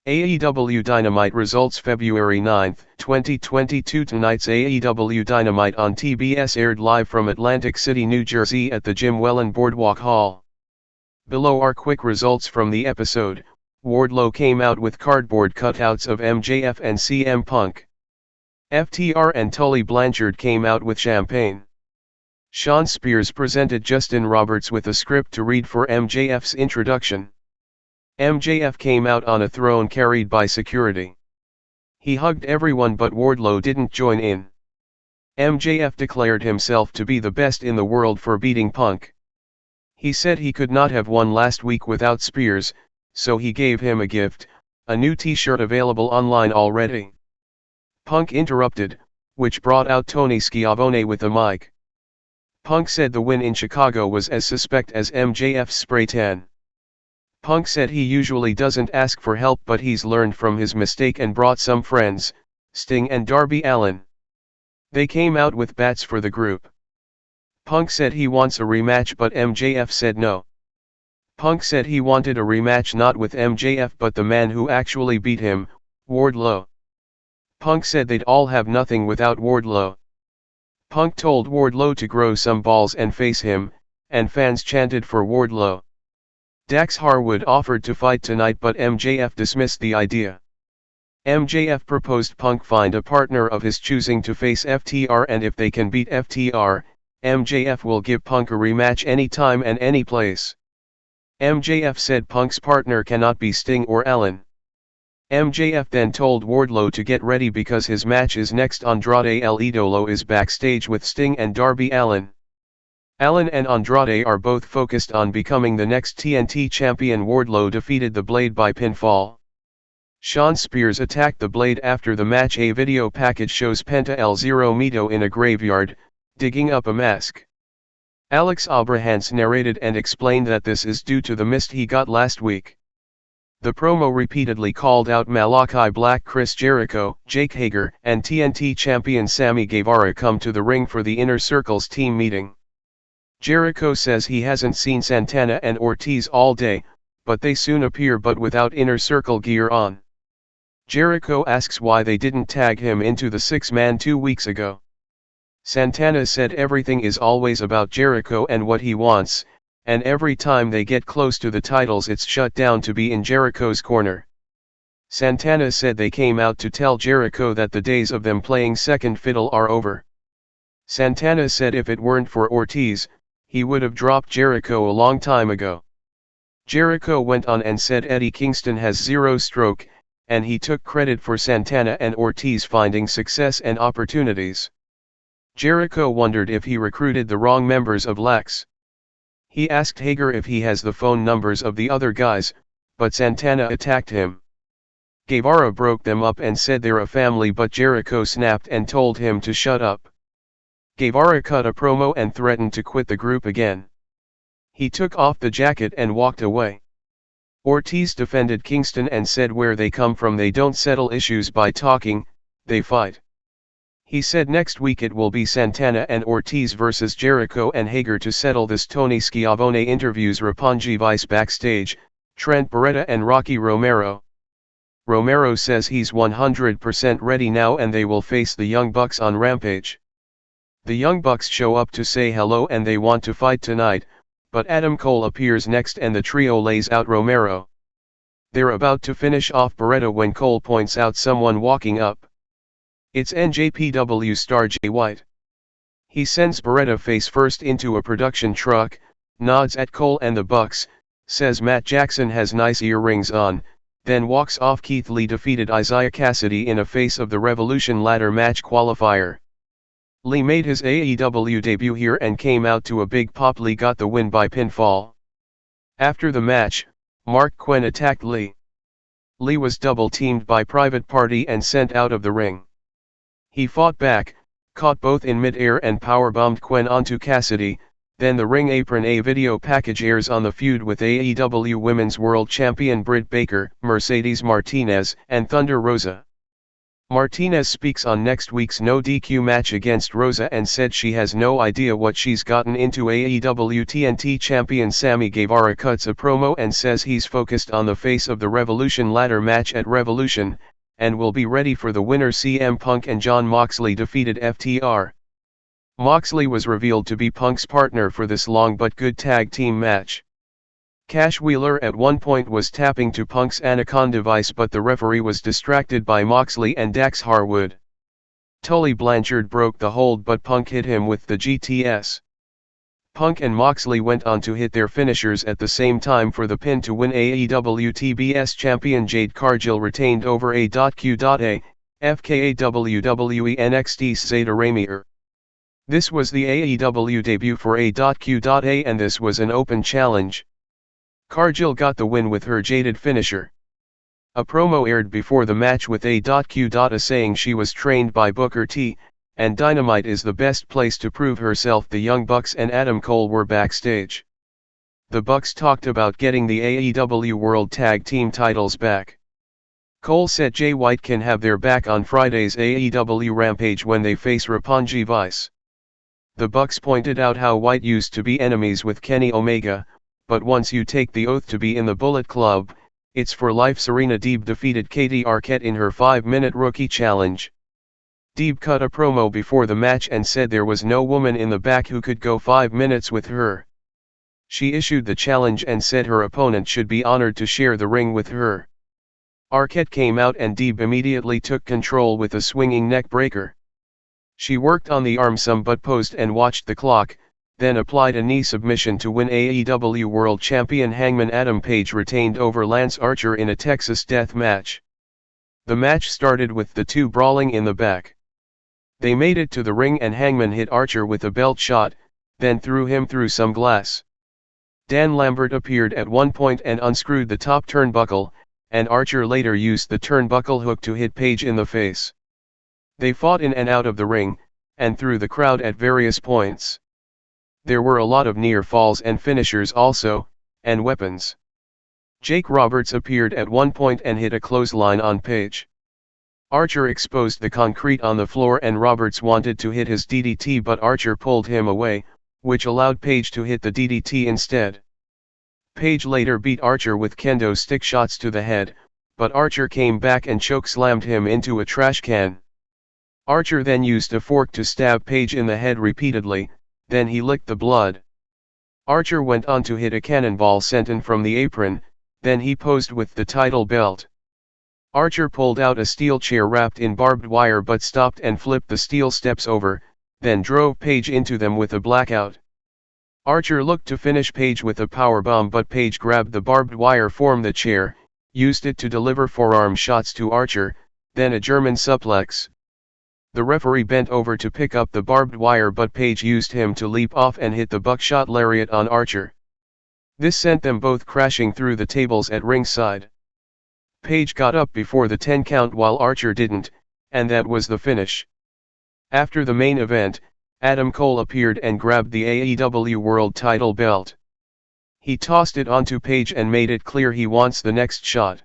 AEW Dynamite Results February 9, 2022. Tonight's AEW Dynamite on TBS aired live from Atlantic City, New Jersey at the Jim Wellen Boardwalk Hall. Below are quick results from the episode. Wardlow came out with cardboard cutouts of MJF and CM Punk. FTR and Tully Blanchard came out with champagne. Shawn Spears presented Justin Roberts with a script to read for MJF's introduction. MJF came out on a throne carried by security. He hugged everyone but Wardlow didn't join in. MJF declared himself to be the best in the world for beating Punk. He said he could not have won last week without Spears, so he gave him a gift, a new t-shirt available online already. Punk interrupted, which brought out Tony Schiavone with a mic. Punk said the win in Chicago was as suspect as MJF's spray tan. Punk said he usually doesn't ask for help but he's learned from his mistake and brought some friends, Sting and Darby Allin. They came out with bats for the group. Punk said he wants a rematch but MJF said no. Punk said he wanted a rematch not with MJF but the man who actually beat him, Wardlow. Punk said they'd all have nothing without Wardlow. Punk told Wardlow to grow some balls and face him, and fans chanted for Wardlow. Dax Harwood offered to fight tonight but MJF dismissed the idea. MJF proposed Punk find a partner of his choosing to face FTR and if they can beat FTR, MJF will give Punk a rematch anytime and any place. MJF said Punk's partner cannot be Sting or Allin. MJF then told Wardlow to get ready because his match is next. Andrade El Idolo is backstage with Sting and Darby Allin. Allin and Andrade are both focused on becoming the next TNT champion. Wardlow defeated the Blade by pinfall. Shawn Spears attacked the Blade after the match. A video package shows Penta El Zero Mito in a graveyard, digging up a mask. Alex Abrahams narrated and explained that this is due to the mist he got last week. The promo repeatedly called out Malachi Black, Chris Jericho, Jake Hager, and TNT champion Sammy Guevara come to the ring for the Inner Circle's team meeting. Jericho says he hasn't seen Santana and Ortiz all day, but they soon appear but without Inner Circle gear on. Jericho asks why they didn't tag him into the six-man 2 weeks ago. Santana said everything is always about Jericho and what he wants, and every time they get close to the titles it's shut down to be in Jericho's corner. Santana said they came out to tell Jericho that the days of them playing second fiddle are over. Santana said if it weren't for Ortiz, he would have dropped Jericho a long time ago. Jericho went on and said Eddie Kingston has zero stroke, and he took credit for Santana and Ortiz finding success and opportunities. Jericho wondered if he recruited the wrong members of Lex. He asked Hager if he has the phone numbers of the other guys, but Santana attacked him. Guevara broke them up and said they're a family but Jericho snapped and told him to shut up. Guevara cut a promo and threatened to quit the group again. He took off the jacket and walked away. Ortiz defended Kingston and said where they come from they don't settle issues by talking, they fight. He said next week it will be Santana and Ortiz versus Jericho and Hager to settle this. Tony Schiavone interviews Roppongi Vice backstage, Trent Beretta and Rocky Romero. Romero says he's 100% ready now and they will face the Young Bucks on Rampage. The Young Bucks show up to say hello and they want to fight tonight, but Adam Cole appears next and the trio lays out Romero. They're about to finish off Beretta when Cole points out someone walking up. It's NJPW star Jay White. He sends Beretta face first into a production truck, nods at Cole and the Bucks, says Matt Jackson has nice earrings on, then walks off. Keith Lee defeated Isiah Kassidy in a Face of the Revolution ladder match qualifier. Lee made his AEW debut here and came out to a big pop. Lee got the win by pinfall. After the match, Mark Quinn attacked Lee. Lee was double-teamed by Private Party and sent out of the ring. He fought back, caught both in mid-air and powerbombed Quinn onto Kassidy, then the ring apron. A video package airs on the feud with AEW Women's World Champion Britt Baker, Mercedes Martinez, and Thunder Rosa. Martinez speaks on next week's no DQ match against Rosa and said she has no idea what she's gotten into. AEW TNT champion Sammy Guevara cuts a promo and says he's focused on the face of the Revolution ladder match at Revolution, and will be ready for the winner. CM Punk and Jon Moxley defeated FTR. Moxley was revealed to be Punk's partner for this long but good tag team match. Cash Wheeler at one point was tapping to Punk's Anaconda device, but the referee was distracted by Moxley and Dax Harwood. Tully Blanchard broke the hold, but Punk hit him with the GTS. Punk and Moxley went on to hit their finishers at the same time for the pin to win. AEW TBS champion Jade Cargill retained over A.Q.A, FKA WWE NXT's Zeta Ramier. This was the AEW debut for A.Q.A, and this was an open challenge. Cargill got the win with her jaded finisher. A promo aired before the match with A.Q.A saying she was trained by Booker T, and Dynamite is the best place to prove herself. The Young Bucks and Adam Cole were backstage. The Bucks talked about getting the AEW World Tag Team titles back. Cole said Jay White can have their back on Friday's AEW Rampage when they face Roppongi Vice. The Bucks pointed out how White used to be enemies with Kenny Omega, but once you take the oath to be in the Bullet Club, it's for life. Serena Deeb defeated Katie Arquette in her 5-minute rookie challenge. Deeb cut a promo before the match and said there was no woman in the back who could go 5 minutes with her. She issued the challenge and said her opponent should be honored to share the ring with her. Arquette came out and Deeb immediately took control with a swinging neck breaker. She worked on the arm some but posed and watched the clock, then applied a knee submission to win. AEW World Champion Hangman Adam Page retained over Lance Archer in a Texas death match. The match started with the two brawling in the back. They made it to the ring and Hangman hit Archer with a belt shot, then threw him through some glass. Dan Lambert appeared at one point and unscrewed the top turnbuckle, and Archer later used the turnbuckle hook to hit Page in the face. They fought in and out of the ring, and through the crowd at various points. There were a lot of near falls and finishers also, and weapons. Jake Roberts appeared at one point and hit a clothesline on Page. Archer exposed the concrete on the floor and Roberts wanted to hit his DDT, but Archer pulled him away, which allowed Page to hit the DDT instead. Page later beat Archer with kendo stick shots to the head, but Archer came back and chokeslammed him into a trash can. Archer then used a fork to stab Page in the head repeatedly, then he licked the blood. Archer went on to hit a cannonball senton from the apron, then he posed with the title belt. Archer pulled out a steel chair wrapped in barbed wire but stopped and flipped the steel steps over, then drove Page into them with a blackout. Archer looked to finish Page with a powerbomb, but Page grabbed the barbed wire from the chair, used it to deliver forearm shots to Archer, then a German suplex. The referee bent over to pick up the barbed wire, but Page used him to leap off and hit the buckshot lariat on Archer. This sent them both crashing through the tables at ringside. Page got up before the 10 count while Archer didn't, and that was the finish. After the main event, Adam Cole appeared and grabbed the AEW World Title belt. He tossed it onto Page and made it clear he wants the next shot.